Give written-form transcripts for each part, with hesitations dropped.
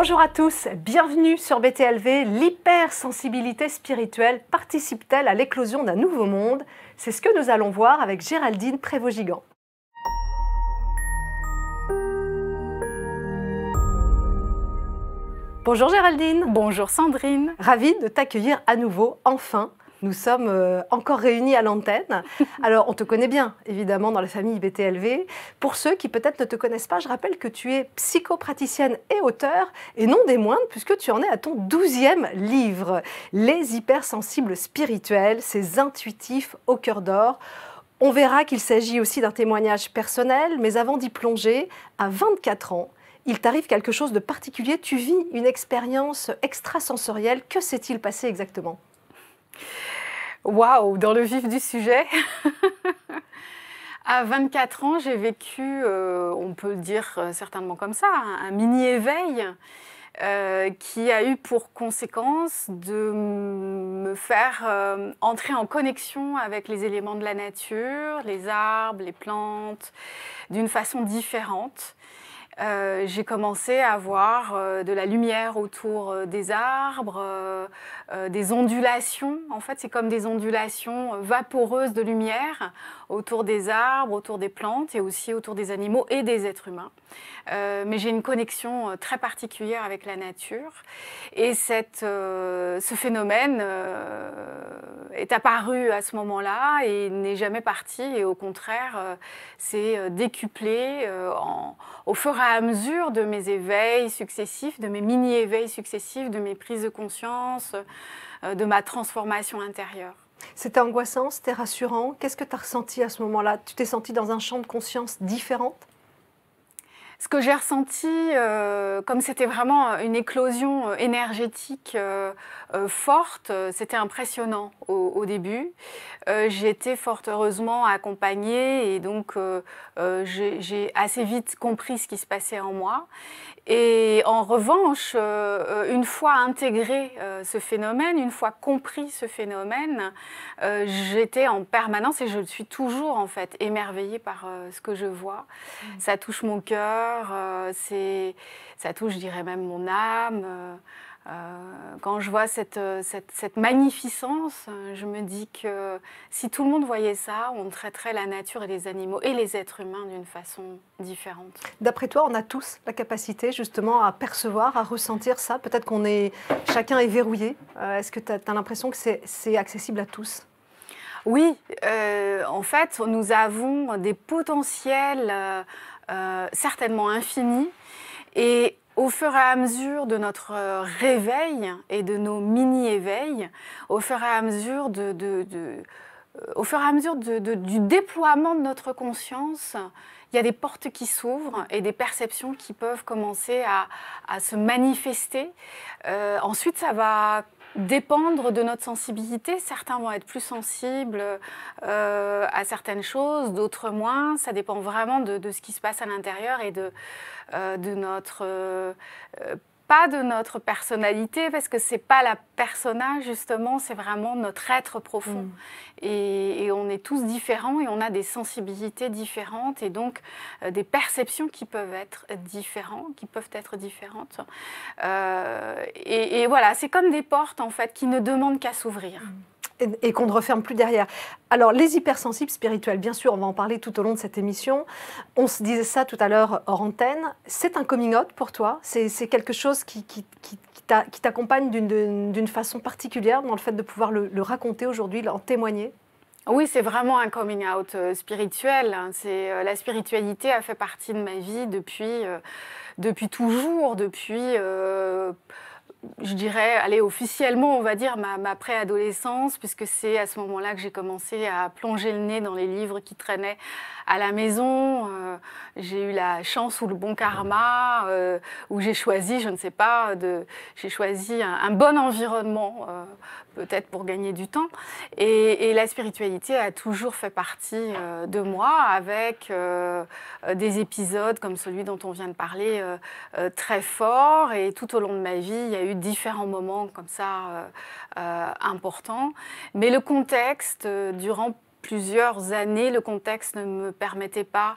Bonjour à tous, bienvenue sur BTLV. L'hypersensibilité spirituelle participe-t-elle à l'éclosion d'un nouveau monde? C'est ce que nous allons voir avec Géraldine Prévost-Gigant. Bonjour Géraldine. Bonjour Sandrine. Ravie de t'accueillir à nouveau, enfin. Nous sommes encore réunis à l'antenne. Alors, on te connaît bien, évidemment, dans la famille BTLV. Pour ceux qui peut-être ne te connaissent pas, je rappelle que tu es psychopraticienne et auteure, et non des moindres, puisque tu en es à ton 12e livre, Les hypersensibles spirituels, ces intuitifs au cœur d'or. On verra qu'il s'agit aussi d'un témoignage personnel, mais avant d'y plonger, à 24 ans, il t'arrive quelque chose de particulier. Tu vis une expérience extrasensorielle. Que s'est-il passé exactement ? Waouh, dans le vif du sujet. À 24 ans, j'ai vécu, on peut le dire certainement comme ça, un mini-éveil qui a eu pour conséquence de me faire entrer en connexion avec les éléments de la nature, les arbres, les plantes, d'une façon différente. J'ai commencé à voir de la lumière autour des arbres, des ondulations. En fait, c'est comme des ondulations vaporeuses de lumière autour des arbres, autour des plantes et aussi autour des animaux et des êtres humains. Mais j'ai une connexion très particulière avec la nature. Et ce phénomène est apparu à ce moment-là et n'est jamais parti. Et au contraire, s'est décuplé au fur et à mesure de mes éveils successifs, de mes mini-éveils successifs, de mes prises de conscience, de ma transformation intérieure. C'était angoissant, c'était rassurant. Qu'est-ce que tu as ressenti à ce moment-là? Tu t'es sentie dans un champ de conscience différent? Ce que j'ai ressenti, comme c'était vraiment une éclosion énergétique forte, c'était impressionnant au début. J'ai été fort heureusement accompagnée et donc j'ai assez vite compris ce qui se passait en moi. Et en revanche, une fois intégré ce phénomène, une fois compris ce phénomène, j'étais en permanence et je suis toujours en fait émerveillée par ce que je vois. Ça touche mon cœur, ça touche, je dirais même mon âme. Quand je vois cette magnificence, je me dis que si tout le monde voyait ça, on traiterait la nature et les animaux et les êtres humains d'une façon différente. D'après toi, on a tous la capacité justement à percevoir, à ressentir ça. Peut-être chacun est verrouillé. Est-ce que tu as l'impression que c'est accessible à tous ? Oui, en fait, nous avons des potentiels certainement infinis et au fur et à mesure de notre réveil et de nos mini-éveils, au fur et à mesure du déploiement de notre conscience, il y a des portes qui s'ouvrent et des perceptions qui peuvent commencer à se manifester. Ensuite, ça va dépendre de notre sensibilité. Certains vont être plus sensibles à certaines choses, d'autres moins. Ça dépend vraiment de ce qui se passe à l'intérieur et de notre... pas de notre personnalité, parce que c'est pas la persona, justement, c'est vraiment notre être profond. Et on est tous différents et on a des sensibilités différentes et donc des perceptions qui peuvent être différentes. Et voilà, c'est comme des portes, en fait, qui ne demandent qu'à s'ouvrir. Et qu'on ne referme plus derrière. Alors, les hypersensibles spirituels, bien sûr, on va en parler tout au long de cette émission. On se disait ça tout à l'heure hors antenne. C'est un coming out pour toi? C'est quelque chose qui t'accompagne d'une façon particulière dans le fait de pouvoir le raconter aujourd'hui, en témoigner? Oui, c'est vraiment un coming out spirituel. La spiritualité a fait partie de ma vie depuis toujours, je dirais, allez, officiellement, on va dire, ma préadolescence, puisque c'est à ce moment-là que j'ai commencé à plonger le nez dans les livres qui traînaient à la maison. J'ai eu la chance ou le bon karma, où j'ai choisi, je ne sais pas, j'ai choisi un bon environnement, peut-être pour gagner du temps. Et la spiritualité a toujours fait partie de moi, avec des épisodes comme celui dont on vient de parler, très forts. Et tout au long de ma vie, il y a eu différents moments comme ça importants. Mais le contexte, durant plusieurs années, le contexte ne me permettait pas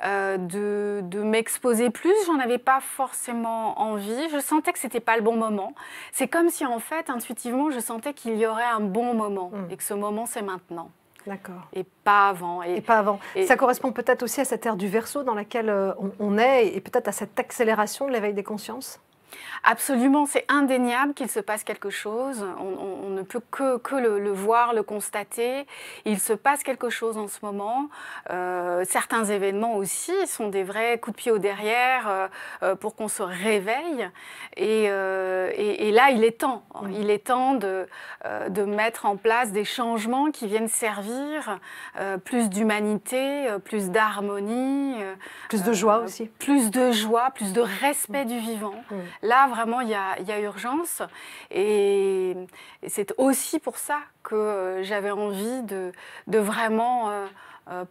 de m'exposer plus. J'en avais pas forcément envie. Je sentais que c'était pas le bon moment. C'est comme si en fait, intuitivement, je sentais qu'il y aurait un bon moment et que ce moment, c'est maintenant. D'accord. Et pas avant. Et pas avant. Ça correspond peut-être aussi à cette ère du Verseau dans laquelle on est et peut-être à cette accélération de l'éveil des consciences. Absolument, c'est indéniable qu'il se passe quelque chose. On ne peut que le voir, le constater. Il se passe quelque chose en ce moment. Certains événements aussi sont des vrais coups de pied au derrière pour qu'on se réveille. Et là, il est temps. Il est temps de mettre en place des changements qui viennent servir plus d'humanité, plus d'harmonie. Plus de joie aussi. Plus de joie, plus de respect du vivant. Là, vraiment, il y a urgence. Et c'est aussi pour ça que j'avais envie de vraiment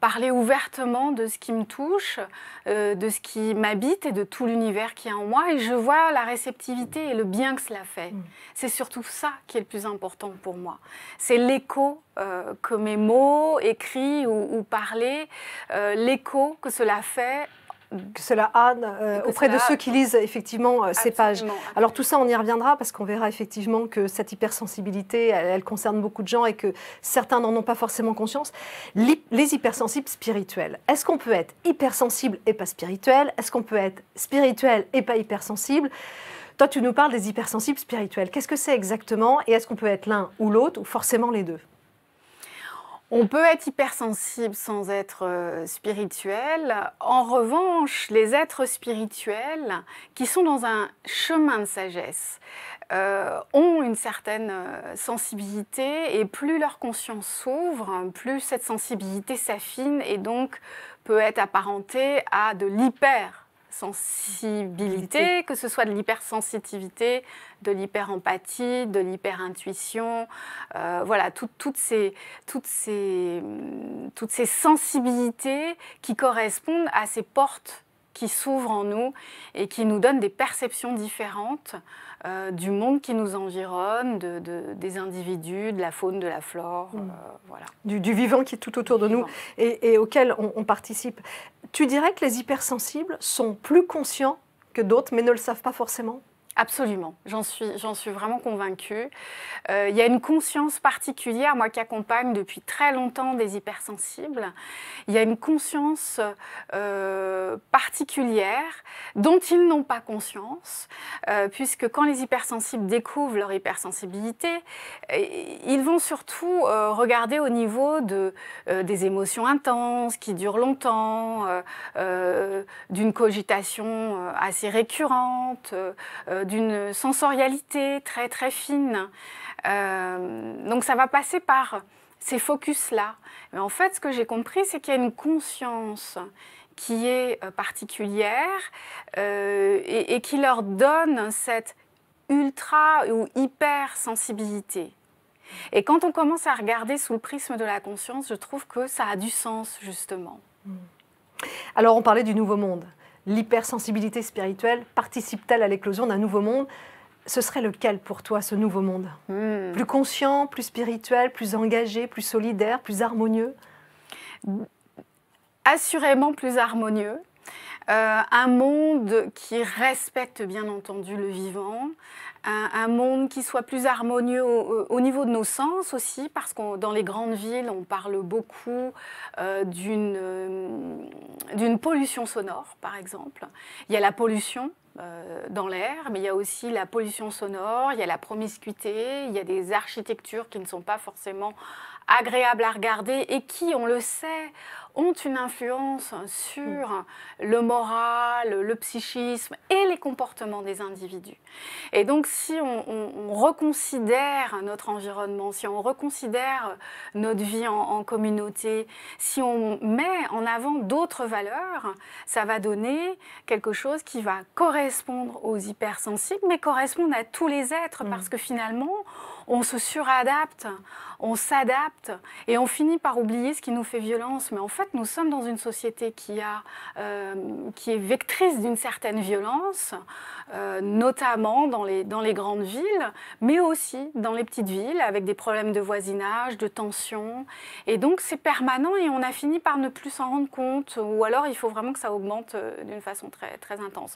parler ouvertement de ce qui me touche, de ce qui m'habite et de tout l'univers qui est en moi. Et je vois la réceptivité et le bien que cela fait. C'est surtout ça qui est le plus important pour moi. C'est l'écho que mes mots, écrits ou parlés, l'écho que cela fait. Que cela a auprès de ceux qui lisent effectivement ces pages. Absolument. Alors tout ça, on y reviendra parce qu'on verra effectivement que cette hypersensibilité, elle concerne beaucoup de gens et que certains n'en ont pas forcément conscience. Les hypersensibles spirituels, est-ce qu'on peut être hypersensible et pas spirituel? Est-ce qu'on peut être spirituel et pas hypersensible? Toi, tu nous parles des hypersensibles spirituels. Qu'est-ce que c'est exactement? Et est-ce qu'on peut être l'un ou l'autre ou forcément les deux? On peut être hypersensible sans être spirituel. En revanche, les êtres spirituels qui sont dans un chemin de sagesse ont une certaine sensibilité et plus leur conscience s'ouvre, plus cette sensibilité s'affine et donc peut être apparentée à de l'hypersensibilité, que ce soit de l'hypersensitivité, de l'hyperempathie, de l'hyperintuition, voilà, toutes ces sensibilités qui correspondent à ces portes qui s'ouvrent en nous et qui nous donnent des perceptions différentes du monde qui nous environne, des individus, de la faune, de la flore, voilà. Du vivant qui est tout autour de nous et auquel on participe. Tu dirais que les hypersensibles sont plus conscients que d'autres, mais ne le savent pas forcément? Absolument, j'en suis vraiment convaincue. Il y a une conscience particulière, moi qui accompagne depuis très longtemps des hypersensibles, il y a une conscience particulière dont ils n'ont pas conscience, puisque quand les hypersensibles découvrent leur hypersensibilité, ils vont surtout regarder au niveau des émotions intenses qui durent longtemps, d'une cogitation assez récurrente, d'une sensorialité très très fine. Donc ça va passer par ces focus-là. Mais en fait, ce que j'ai compris, c'est qu'il y a une conscience qui est particulière et qui leur donne cette ultra ou hyper sensibilité. Et quand on commence à regarder sous le prisme de la conscience, je trouve que ça a du sens, justement. Alors, on parlait du nouveau monde. L'hypersensibilité spirituelle participe-t-elle à l'éclosion d'un nouveau monde? Ce serait lequel pour toi, ce nouveau monde? Plus conscient, plus spirituel, plus engagé, plus solidaire, plus harmonieux? Assurément plus harmonieux. Un monde qui respecte bien entendu le vivant, un monde qui soit plus harmonieux au niveau de nos sens aussi, parce que dans les grandes villes, on parle beaucoup d'une pollution sonore, par exemple. Il y a la pollution dans l'air, mais il y a aussi la pollution sonore, il y a la promiscuité, il y a des architectures qui ne sont pas forcément agréables à regarder et qui, on le sait, ont une influence sur le moral, le psychisme et les comportements des individus. Et donc, si on reconsidère notre environnement, si on reconsidère notre vie en communauté, si on met en avant d'autres valeurs, ça va donner quelque chose qui va correspondre aux hypersensibles, mais correspondre à tous les êtres, parce que finalement, on se suradapte, on s'adapte et on finit par oublier ce qui nous fait violence. Mais en fait, nous sommes dans une société qui est vectrice d'une certaine violence, notamment dans les grandes villes, mais aussi dans les petites villes, avec des problèmes de voisinage, de tension. Et donc, c'est permanent et on a fini par ne plus s'en rendre compte. Ou alors, il faut vraiment que ça augmente d'une façon très, très intense.